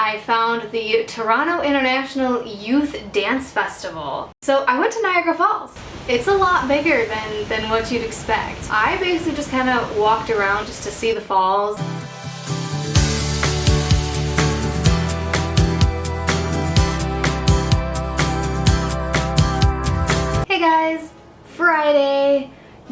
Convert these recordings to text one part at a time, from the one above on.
I found the Toronto International Youth Dance Festival. So I went to Niagara Falls. It's a lot bigger than what you'd expect. I basically just kind of walked around just to see the falls. Hey guys, Friday.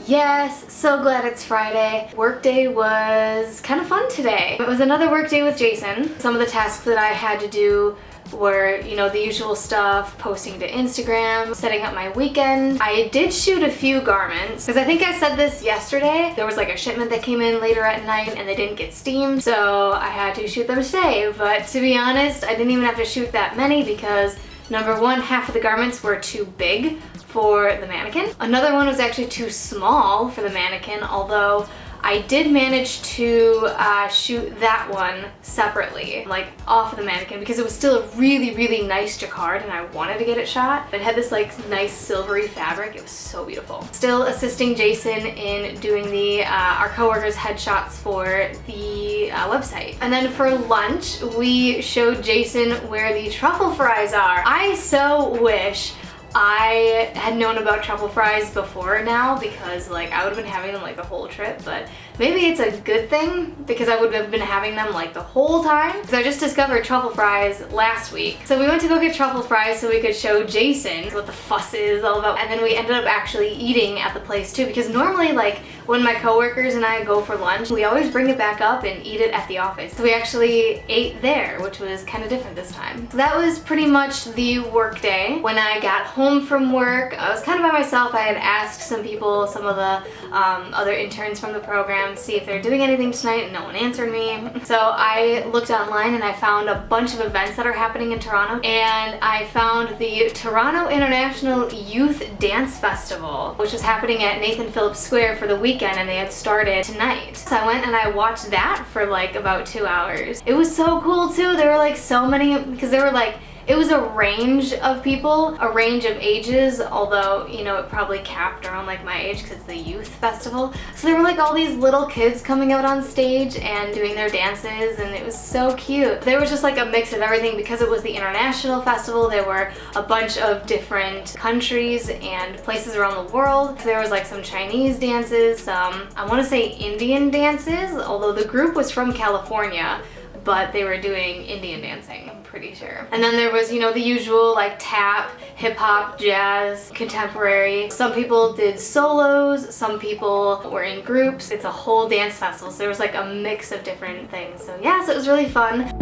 Yes, so glad it's Friday. Workday was kind of fun today. It was another workday with Jason. Some of the tasks that I had to do were, you know, the usual stuff, posting to Instagram, setting up my weekend. I did shoot a few garments, because I think I said this yesterday. There was like a shipment that came in later at night and they didn't get steamed, so I had to shoot them today. But to be honest, I didn't even have to shoot that many because number one, half of the garments were too big for the mannequin. Another one was actually too small for the mannequin, although I did manage to shoot that one separately, like off of the mannequin, because it was still a really, really nice jacquard and I wanted to get it shot. It had this like nice silvery fabric. It was so beautiful. Still assisting Jason in doing the our coworkers' headshots for the website. And then for lunch, we showed Jason where the truffle fries are. I so wish I had known about truffle fries before now, because like I would have been having them like the whole trip, but maybe it's a good thing because I would have been having them like the whole time, because I just discovered truffle fries last week. So we went to go get truffle fries so we could show Jason what the fuss is all about, and then we ended up actually eating at the place too, because normally like when my coworkers and I go for lunch, we always bring it back up and eat it at the office. So we actually ate there, which was kind of different this time. So that was pretty much the work day. When I got home from work, I was kind of by myself. I had asked some people, some of the other interns from the program, see if they're doing anything tonight, and no one answered me. So I looked online and I found a bunch of events that are happening in Toronto, and I found the Toronto International Youth Dance Festival, which was happening at Nathan Phillips Square for the weekend, and they had started tonight. So I went and I watched that for like about 2 hours. It was so cool too. There were like so many, because there were like, it was a range of people, a range of ages, although, you know, it probably capped around like my age because it's the youth festival. So there were like all these little kids coming out on stage and doing their dances, and it was so cute. There was just like a mix of everything because it was the international festival. There were a bunch of different countries and places around the world. So there was like some Chinese dances, some, I want to say Indian dances, although the group was from California, but they were doing Indian dancing, I'm pretty sure. And then there was, you know, the usual like tap, hip hop, jazz, contemporary. Some people did solos, some people were in groups. It's a whole dance festival, so there was like a mix of different things. So yeah, so it was really fun.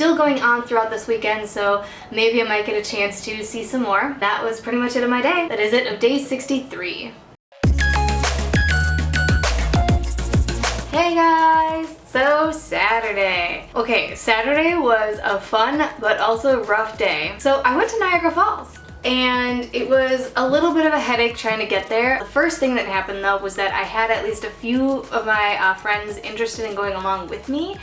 still going on throughout this weekend, so maybe I might get a chance to see some more. That was pretty much it of my day. That is it of day 63. Hey guys! So Saturday. Okay, Saturday was a fun but also rough day. So I went to Niagara Falls. And it was a little bit of a headache trying to get there. The first thing that happened though was that I had at least a few of my friends interested in going along with me,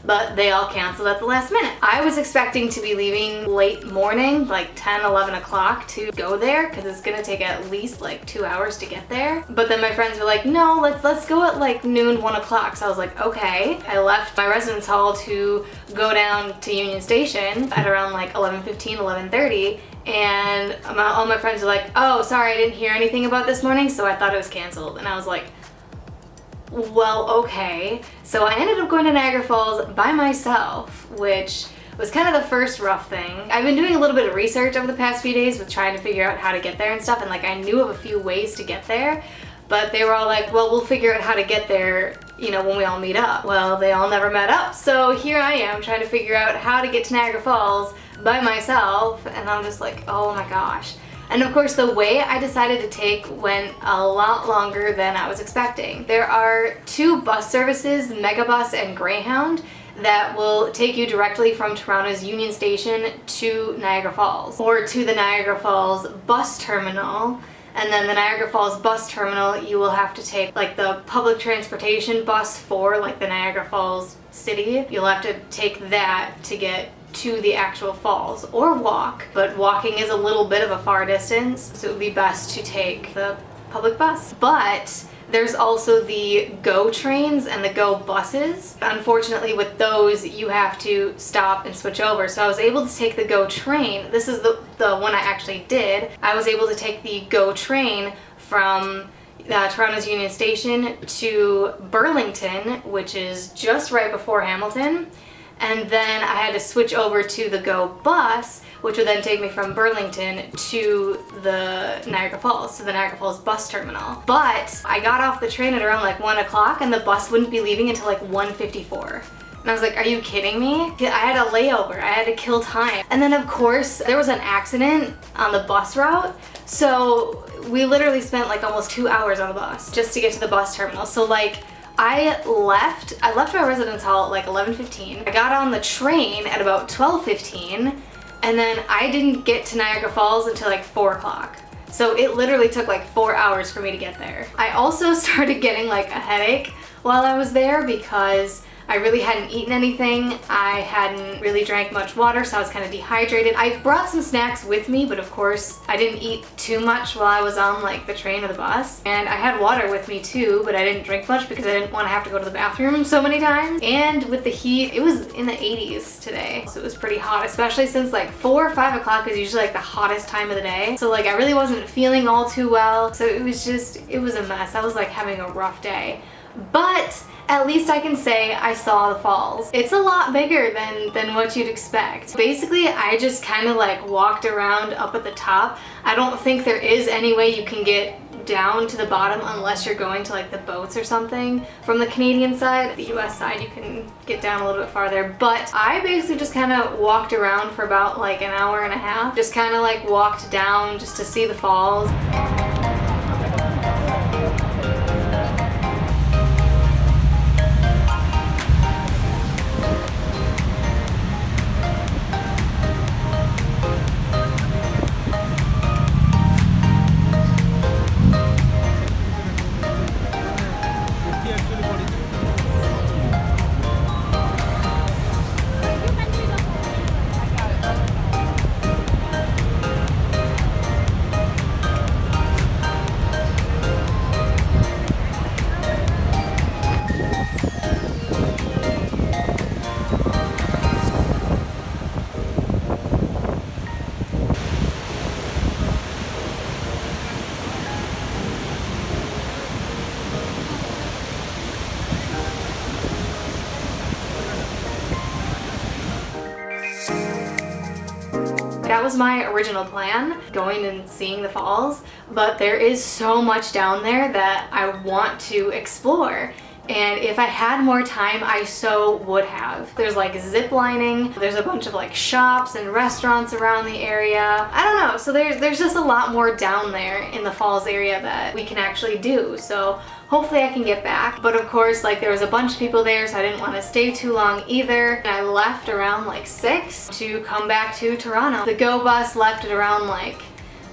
but they all canceled at the last minute. I was expecting to be leaving late morning, like 10, 11 o'clock to go there, because it's gonna take at least like 2 hours to get there. But then my friends were like, no, let's go at like noon, 1 o'clock. So I was like, okay. I left my residence hall to go down to Union Station at around like 11:15, 11:30. And all my friends were like, oh, sorry, I didn't hear anything about this morning, so I thought it was canceled. And I was like, well, okay. So I ended up going to Niagara Falls by myself, which was kind of the first rough thing. I've been doing a little bit of research over the past few days with trying to figure out how to get there and stuff, and like I knew of a few ways to get there, but they were all like, well, we'll figure out how to get there, you know, when we all meet up. Well, they all never met up, so here I am trying to figure out how to get to Niagara Falls by myself, and I'm just like, oh my gosh. And of course the way I decided to take went a lot longer than I was expecting. There are 2 bus services, Megabus and Greyhound, that will take you directly from Toronto's Union Station to Niagara Falls, or to the Niagara Falls bus terminal. And then the Niagara Falls bus terminal, you will have to take like the public transportation bus for like the Niagara Falls city. You'll have to take that to get to the actual falls, or walk, but walking is a little bit of a far distance, so it would be best to take the public bus. But there's also the GO trains and the GO buses. Unfortunately with those you have to stop and switch over, so I was able to take the GO train. This is the one I actually did. I was able to take the GO train from Toronto's Union Station to Burlington, which is just right before Hamilton. And then I had to switch over to the GO bus, which would then take me from Burlington to the Niagara Falls, to the Niagara Falls bus terminal. But I got off the train at around like 1 o'clock and the bus wouldn't be leaving until like 1:54. And I was like, are you kidding me? I had a layover, I had to kill time. And then of course there was an accident on the bus route, so we literally spent like almost 2 hours on the bus just to get to the bus terminal. So like, I left my residence hall at like 11:15. I got on the train at about 12:15, and then I didn't get to Niagara Falls until like 4 o'clock. So it literally took like 4 hours for me to get there. I also started getting like a headache while I was there because I really hadn't eaten anything. I hadn't really drank much water, so I was kind of dehydrated. I brought some snacks with me, but of course I didn't eat too much while I was on like the train or the bus. And I had water with me too, but I didn't drink much because I didn't want to have to go to the bathroom so many times. And with the heat, it was in the 80s today, so it was pretty hot, especially since like 4 or 5 o'clock is usually like the hottest time of the day. So like I really wasn't feeling all too well, so it was a mess. I was like having a rough day. But at least I can say I saw the falls. It's a lot bigger than what you'd expect. Basically, I just kind of like walked around up at the top. I don't think there is any way you can get down to the bottom unless you're going to like the boats or something. From the Canadian side, the US side, you can get down a little bit farther. But I basically just kind of walked around for about like an hour and a half. Just kind of like walked down just to see the falls. That was my original plan, going and seeing the falls, but there is so much down there that I want to explore. And if I had more time, I so would have. There's like zip lining, there's a bunch of like shops and restaurants around the area. I don't know, so there's just a lot more down there in the falls area that we can actually do. So hopefully I can get back. But of course, like there was a bunch of people there, so I didn't want to stay too long either. And I left around like 6 to come back to Toronto. The GO bus left at around like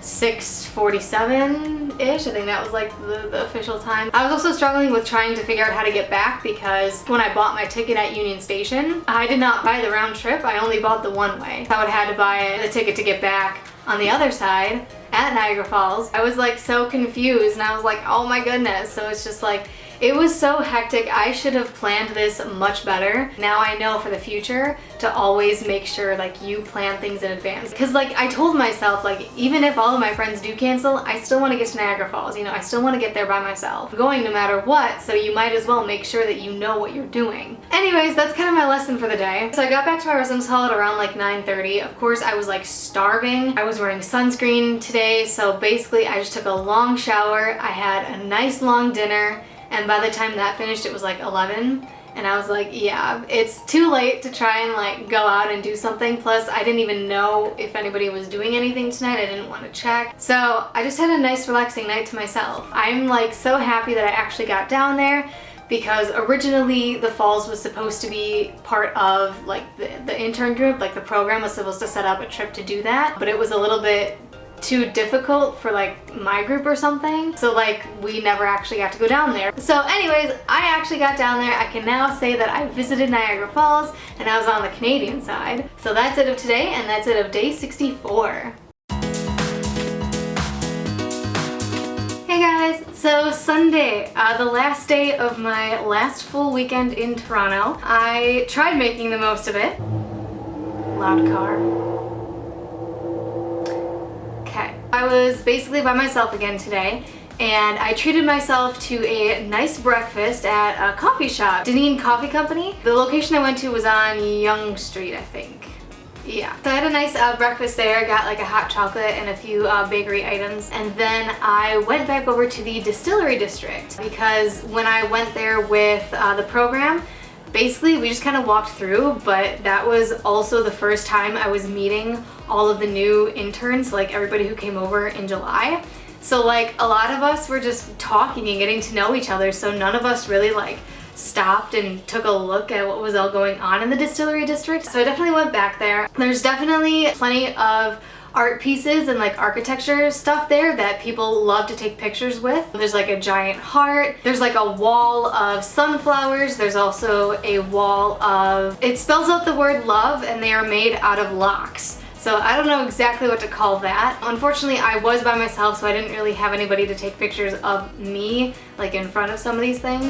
6:47-ish. I think that was like the official time. I was also struggling with trying to figure out how to get back because when I bought my ticket at Union Station, I did not buy the round trip. I only bought the one way. I would have had to buy the ticket to get back on the other side at Niagara Falls. I was like so confused and I was like, oh my goodness. So it's just like, it was so hectic. I should have planned this much better. Now I know for the future to always make sure like you plan things in advance. Because like I told myself, like even if all of my friends do cancel, I still want to get to Niagara Falls. You know, I still want to get there by myself. I'm going no matter what, so you might as well make sure that you know what you're doing. Anyways, that's kind of my lesson for the day. So I got back to my residence hall at around like 9:30. Of course, I was like starving. I was wearing sunscreen today, so basically I just took a long shower. I had a nice long dinner. And by the time that finished, it was like 11. And I was like, yeah, it's too late to try and like go out and do something. Plus, I didn't even know if anybody was doing anything tonight. I didn't want to check. So I just had a nice relaxing night to myself. I'm like so happy that I actually got down there because originally the falls was supposed to be part of like the intern group. Like the program was supposed to set up a trip to do that. But it was a little bit too difficult for like my group or something, so like we never actually got to go down there. So anyways, I actually got down there. I can now say that I visited Niagara Falls and I was on the Canadian side. So that's it of today, and that's it of day 64. Hey guys, so Sunday, the last day of my last full weekend in Toronto. I tried making the most of it. Loud car. I was basically by myself again today, and I treated myself to a nice breakfast at a coffee shop, Deneen Coffee Company. The location I went to was on Yonge Street, I think. Yeah. So I had a nice breakfast there, got like a hot chocolate and a few bakery items, and then I went back over to the Distillery District because when I went there with the program, basically we just kind of walked through, but that was also the first time I was meeting all of the new interns, like everybody who came over in July. So like a lot of us were just talking and getting to know each other, so none of us really like stopped and took a look at what was all going on in the Distillery District. So I definitely went back there. There's definitely plenty of art pieces and like architecture stuff there that people love to take pictures with. There's like a giant heart. There's like a wall of sunflowers. There's also a wall of, it spells out the word love, and they are made out of locks. So I don't know exactly what to call that. Unfortunately, I was by myself, so I didn't really have anybody to take pictures of me like in front of some of these things.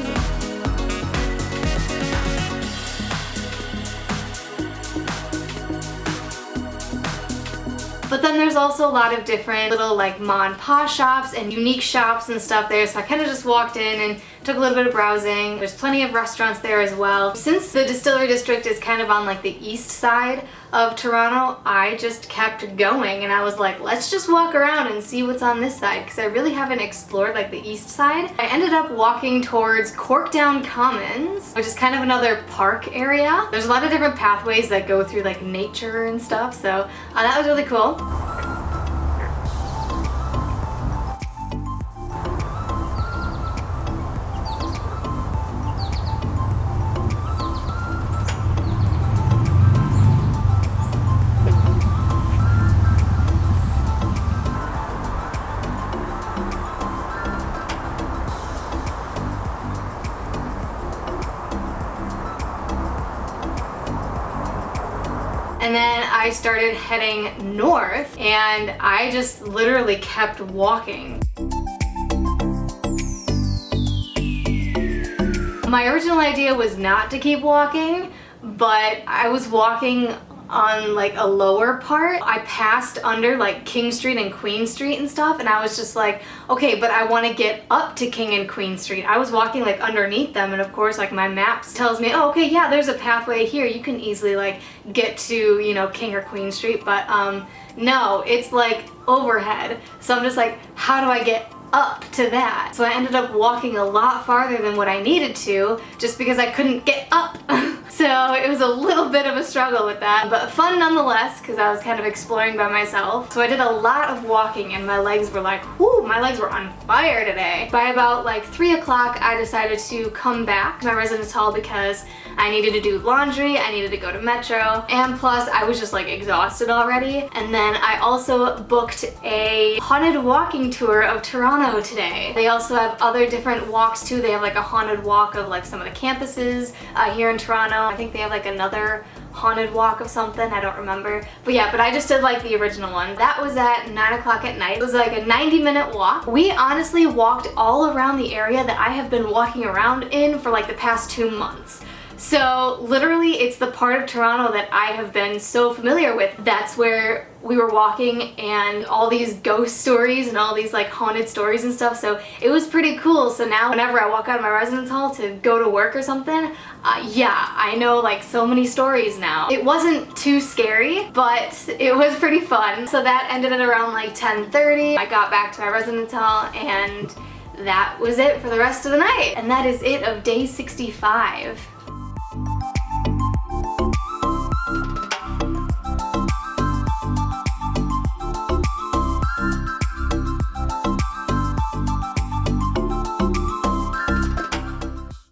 But then there's also a lot of different little like ma and pa shops and unique shops and stuff there, so I kind of just walked in and took a little bit of browsing. There's plenty of restaurants there as well. Since the Distillery District is kind of on like the east side of Toronto, I just kept going and I was like, let's just walk around and see what's on this side, because I really haven't explored like the east side. I ended up walking towards Corkdown Commons, which is kind of another park area. There's a lot of different pathways that go through like nature and stuff, so that was really cool. And then I started heading north, and I just literally kept walking. My original idea was not to keep walking, but I was walking on like a lower part. I passed under like King Street and Queen Street and stuff, and I was just like, okay, but I want to get up to King and Queen Street. I was walking like underneath them, and of course like my maps tells me, oh, okay, yeah, there's a pathway here, you can easily like get to, you know, King or Queen Street, but no, it's like overhead. So I'm just like, how do I get up to that. So I ended up walking a lot farther than what I needed to just because I couldn't get up. So it was a little bit of a struggle with that, but fun nonetheless because I was kind of exploring by myself. So I did a lot of walking and my legs were like, whoo, my legs were on fire today. By about like 3 o'clock, I decided to come back to my residence hall because I needed to do laundry, I needed to go to Metro, and plus I was just like exhausted already. And then I also booked a haunted walking tour of Toronto today. They also have other different walks too. They have like a haunted walk of like some of the campuses here in Toronto. I think they have like another haunted walk of something, I don't remember. But yeah, but I just did like the original one. That was at 9 o'clock at night. It was like a 90-minute walk. We honestly walked all around the area that I have been walking around in for like the past 2 months. So literally it's the part of Toronto that I have been so familiar with. That's where we were walking and all these ghost stories and all these like haunted stories and stuff. So it was pretty cool. So now whenever I walk out of my residence hall to go to work or something, yeah, I know like so many stories now. It wasn't too scary, but it was pretty fun. So that ended at around like 10:30. I got back to my residence hall and that was it for the rest of the night. And that is it of day 65.